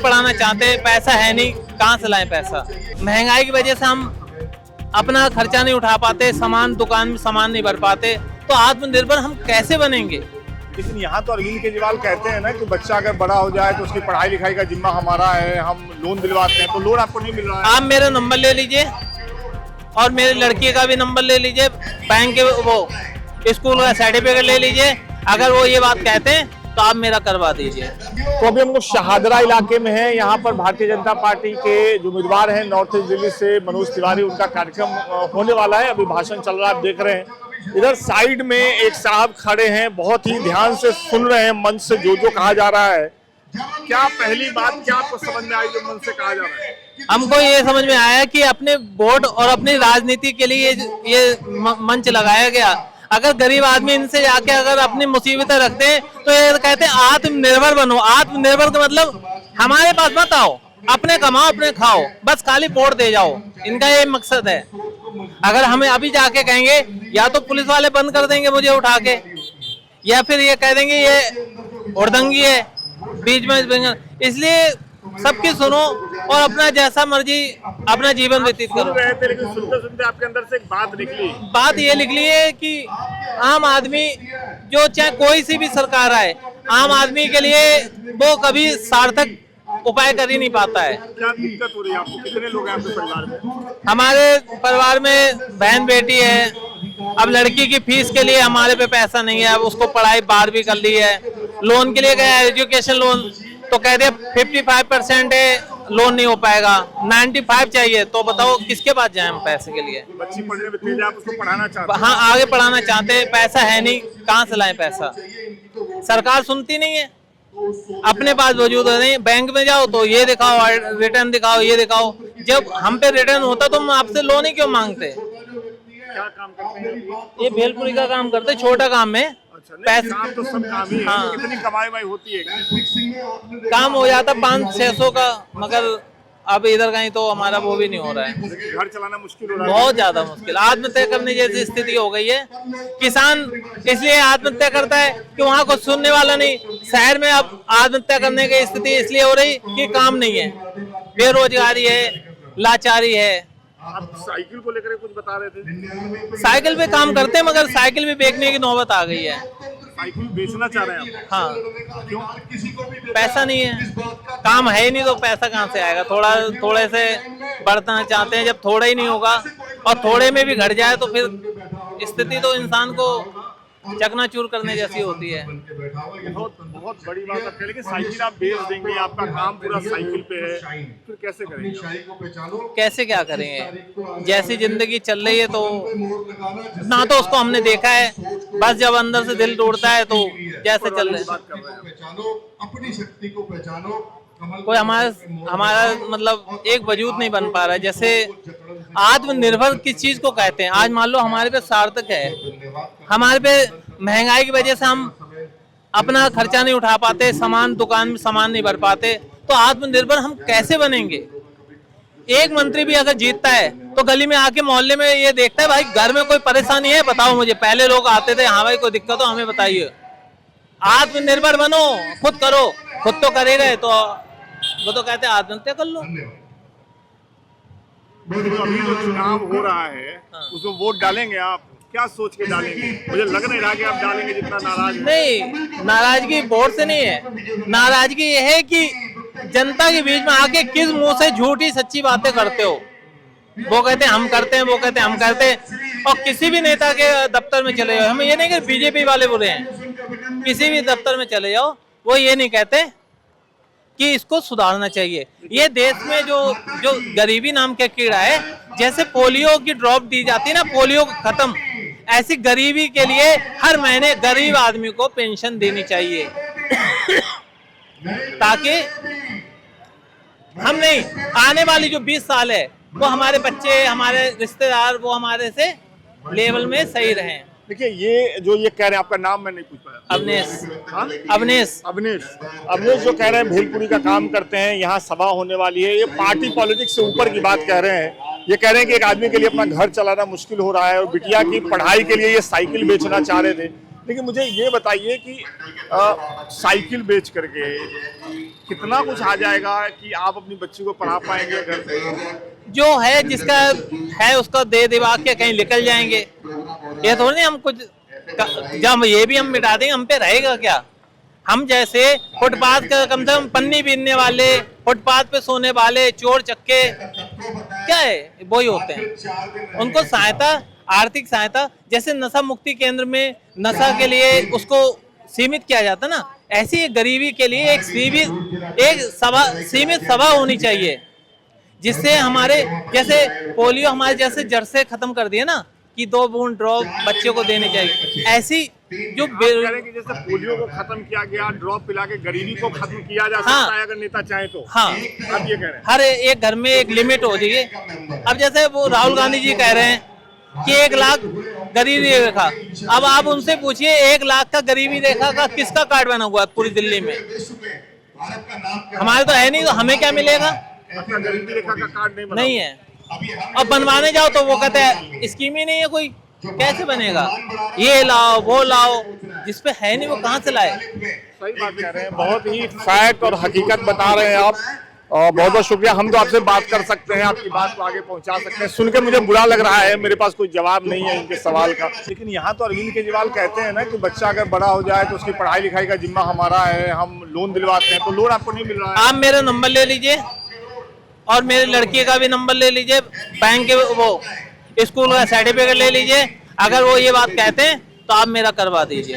पढ़ाना चाहते हैं, पैसा है नहीं, कहाँ से लाएं पैसा। महंगाई की वजह से हम अपना खर्चा नहीं उठा पाते, सामान दुकान में सामान नहीं भर पाते, तो आत्मनिर्भर हम कैसे बनेंगे। लेकिन यहाँ तो अरविंद केजरीवाल कहते हैं ना कि बच्चा अगर बड़ा हो जाए तो उसकी पढ़ाई लिखाई का जिम्मा हमारा है, हम लोन दिलवाते हैं, तो लोन आपको नहीं मिल रहा है। आप मेरा नंबर ले लीजिए और मेरी लड़की का भी नंबर ले लीजिए, बैंक के वो स्कूल का सर्टिफिकेट ले लीजिए, अगर वो ये बात कहते हैं तो आप मेरा करवा दीजिए। तो अभी हम लोग शहादरा इलाके में हैं। यहाँ पर भारतीय जनता पार्टी के जो उम्मीदवार हैं नॉर्थ ईस्ट दिल्ली से मनोज तिवारी, उनका कार्यक्रम होने वाला है। अभी भाषण चल रहा है, आप देख रहे हैं। इधर साइड में एक साहब खड़े हैं, बहुत ही ध्यान से सुन रहे हैं मंच से जो कहा जा रहा है। क्या पहली बात क्या आपको समझ में आई जो मंच से कहा जा रहा है? हमको ये समझ में आया कि अपने वोट और अपनी राजनीति के लिए ये मंच लगाया गया। अगर गरीब आदमी इनसे जाके अगर अपनी मुसीबतें रखते हैं तो ये कहते हैं आत्मनिर्भर बनो। आत्मनिर्भर का मतलब हमारे पास मत आओ, अपने कमाओ अपने खाओ, बस खाली वोट दे जाओ, इनका ये मकसद है। अगर हमें अभी जाके कहेंगे या तो पुलिस वाले बंद कर देंगे मुझे उठा के, या फिर ये कह देंगे ये उड़दंगी है बीच में। इसलिए सबकी सुनो और अपना जैसा मर्जी अपना जीवन व्यतीत करो। लेकिन सुनते सुनते आपके अंदर से एक बात निकली। बात ये निकली है कि आम आदमी जो चाहे कोई सी भी सरकार आए, आम आदमी के लिए वो कभी सार्थक उपाय कर ही नहीं पाता है। क्या दिक्कत हो रही है आपको? कितने लोग हैं आपके परिवार में? हमारे परिवार में बहन बेटी है। अब लड़की की फीस के लिए हमारे पे पैसा नहीं है, अब उसको पढ़ाई 12वीं कर ली है, लोन के लिए गया एजुकेशन लोन तो कह दिया 55% है, लोन नहीं हो पाएगा, 95 चाहिए। तो बताओ किसके पास जाए हम पैसे के लिए? बच्ची पढ़ने में तेज है, आप उसको पढ़ाना चाहते हैं? हाँ, आगे पढ़ाना चाहते हैं, पैसा है नहीं, कहाँ से लाएं पैसा। सरकार सुनती नहीं है, अपने पास वजूद नहीं। बैंक में जाओ तो ये दिखाओ, रिटर्न दिखाओ, ये दिखाओ। जब हम पे रिटर्न होता तो हम आपसे लोन ही क्यों मांगते। क्या काम करते हैं? ये भेलपुरी का काम करते, छोटा काम है। पैसे काम तो सब काम ही है। हाँ। कितनी कमाई वाई होती है? काम हो जाता 500-600 का, मगर अब इधर कहीं तो हमारा वो भी नहीं हो रहा है। घर चलाना मुश्किल हो रहा है, बहुत ज्यादा मुश्किल। आत्महत्या करने जैसी स्थिति हो गई है। किसान इसलिए आत्महत्या करता है कि वहाँ कुछ सुनने वाला नहीं। शहर में अब आत्महत्या करने की स्थिति इसलिए हो रही कि काम नहीं है, बेरोजगारी है, लाचारी है। आप साइकिल को लेकर कुछ बता रहे थे? साइकिल पे काम करते हैं, मगर साइकिल भी बेचने की नौबत आ गई है। साइकिल बेचना चाह रहे हैं आप? हाँ, क्यों? पैसा नहीं है, काम है ही नहीं तो पैसा कहाँ से आएगा। थोड़े से बढ़ना चाहते हैं, जब थोड़ा ही नहीं होगा और थोड़े में भी घट जाए तो फिर स्थिति तो इंसान को चकनाचूर करने जैसी होती है। बहुत बड़ी बात है। लेकिन साइकिल आप बेच देंगे, आपका काम पूरा साइकिल पे है, फिर कैसे करेंगे? कैसे क्या करेंगे? जैसी जिंदगी चल रही है तो ना, तो उसको हमने देखा है। बस जब अंदर से दिल टूटता है तो जैसे चल रहे कोई हमारा मतलब एक वजूद नहीं बन पा रहा है। जैसे आत्मनिर्भर किस चीज को कहते हैं? आज मान लो हमारे पे सार्थक है, हमारे पे महंगाई की वजह से हम अपना खर्चा नहीं उठा पाते, सामान दुकान में सामान नहीं भर पाते, तो आत्मनिर्भर हम कैसे बनेंगे? एक मंत्री भी अगर जीतता है तो गली में आके मोहल्ले में ये देखता है भाई घर में कोई परेशानी है बताओ मुझे। पहले लोग आते थे, हाँ भाई कोई दिक्कत हो हमें बताइए। आत्मनिर्भर बनो, खुद करो, खुद तो करेगा तो वो तो कहते हैं आत्महत्या कर लो। अभी जो चुनाव हो रहा है उसमें वोट डालेंगे आप? क्या सोच के डालेंगे? मुझे लग नहीं रहा कि आप डालेंगे, जितना नाराज है। नहीं, नाराजगी वोट से नहीं है। नाराजगी ये है कि जनता के बीच में आके किस मुंह से झूठी सच्ची बातें करते हो। वो कहते हैं हम करते हैं, वो कहते हैं हम करते हैं। और किसी भी नेता के दफ्तर में चले जाओ, हम ये नहीं कि बीजेपी वाले बुरे हैं, किसी भी दफ्तर में चले जाओ वो ये नहीं कहते कि इसको सुधारना चाहिए। ये देश में जो गरीबी नाम का कीड़ा है, जैसे पोलियो की ड्रॉप दी जाती है ना, पोलियो खत्म, ऐसी गरीबी के लिए हर महीने गरीब आदमी को पेंशन देनी चाहिए ताकि हम नहीं, आने वाली जो 20 साल है वो हमारे बच्चे, हमारे रिश्तेदार वो हमारे से लेवल में सही रहें। देखिए ये कह रहे हैं, आपका नाम मैं नहीं पूछ पाया। अवनेश जो कह रहे हैं भेलपुरी का काम करते हैं, यहाँ सभा होने वाली है, ये पार्टी पॉलिटिक्स से ऊपर की बात कह रहे हैं। ये कह रहे हैं कि एक आदमी के लिए अपना घर चलाना मुश्किल हो रहा है और बिटिया की पढ़ाई के लिए ये साइकिल बेचना चाह रहे थे। लेकिन मुझे ये बताइए कि साइकिल बेच करके कितना कुछ आ जाएगा कि आप अपनी बच्ची को पढ़ा पाएंगे घर से? जो है जिसका है उसको दे दिवा के कहीं निकल जाएंगे। ये थोड़ी नहीं हम कुछ जब ये भी हम मिटा देंगे हम पे रहेगा क्या? हम जैसे फुटपाथ का कम से कम पन्नी बीनने वाले, फुटपाथ पे सोने वाले, चोर चक्के क्या है वही होते हैं। उनको सहायता, आर्थिक सहायता, जैसे नशा मुक्ति केंद्र में नशा के लिए उसको सीमित किया जाता ना, ऐसी गरीबी के लिए एक सीमित सभा होनी चाहिए, जिससे हमारे जैसे पोलियो हमारे जैसे जड़ से खत्म कर दिए ना कि 2 बूंद ड्रॉप बच्चों को देने चाहिए। ऐसी जो जैसे पोलियो को खत्म किया गया, ड्रॉप पिला के गरीबी को खत्म किया जा सकता है अगर नेता चाहे तो। हाँ, आप ये कह रहे हैं हर एक घर में एक लिमिट हो जाइए। अब जैसे वो राहुल गांधी जी कह रहे हैं कि 1 लाख गरीबी रेखा, अब आप उनसे पूछिए 1 लाख का गरीबी रेखा का किसका कार्ड बना हुआ है पूरी दिल्ली में? हमारे तो है नहीं, तो हमें क्या मिलेगा? गरीबी रेखा का कार्ड नहीं है। अब बनवाने जाओ तो वो कहते हैं स्कीम ही नहीं है कोई, कैसे बनेगा? ये लाओ वो लाओ, जिसपे है नहीं वो कहाँ से लाए? सही बात कह रहे हैं, बहुत ही फैक्ट और हकीकत बता रहे हैं आप। बहुत बहुत शुक्रिया। हम तो आपसे बात कर सकते हैं, आपकी बात को आगे पहुंचा सकते हैं। सुन के मुझे बुरा लग रहा है, मेरे पास कोई जवाब नहीं है इनके सवाल का। लेकिन यहाँ तो अरविंद केजरीवाल कहते हैं ना कि बच्चा अगर बड़ा हो जाए तो उसकी पढ़ाई लिखाई का जिम्मा हमारा है, हम लोन दिलवाते हैं। तो लोन आपको नहीं मिल रहा है? आप मेरा नंबर ले लीजिए और मेरे लड़की का भी नंबर ले लीजिए, बैंक के वो स्कूल का सर्टिफिकेट ले लीजिए। अगर वो ये बात कहते हैं तो आप मेरा करवा दीजिए।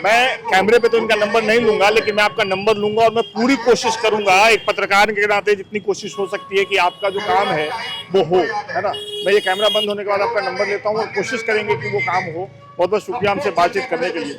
मैं कैमरे पे तो इनका नंबर नहीं लूंगा, लेकिन मैं आपका नंबर लूंगा और मैं पूरी कोशिश करूंगा एक पत्रकार के नाते जितनी कोशिश हो सकती है कि आपका जो काम है वो हो, है ना। मैं ये कैमरा बंद होने के बाद आपका नंबर लेता हूँ और कोशिश करेंगे कि वो काम हो। बहुत बहुत शुक्रिया हमसे बातचीत करने के लिए।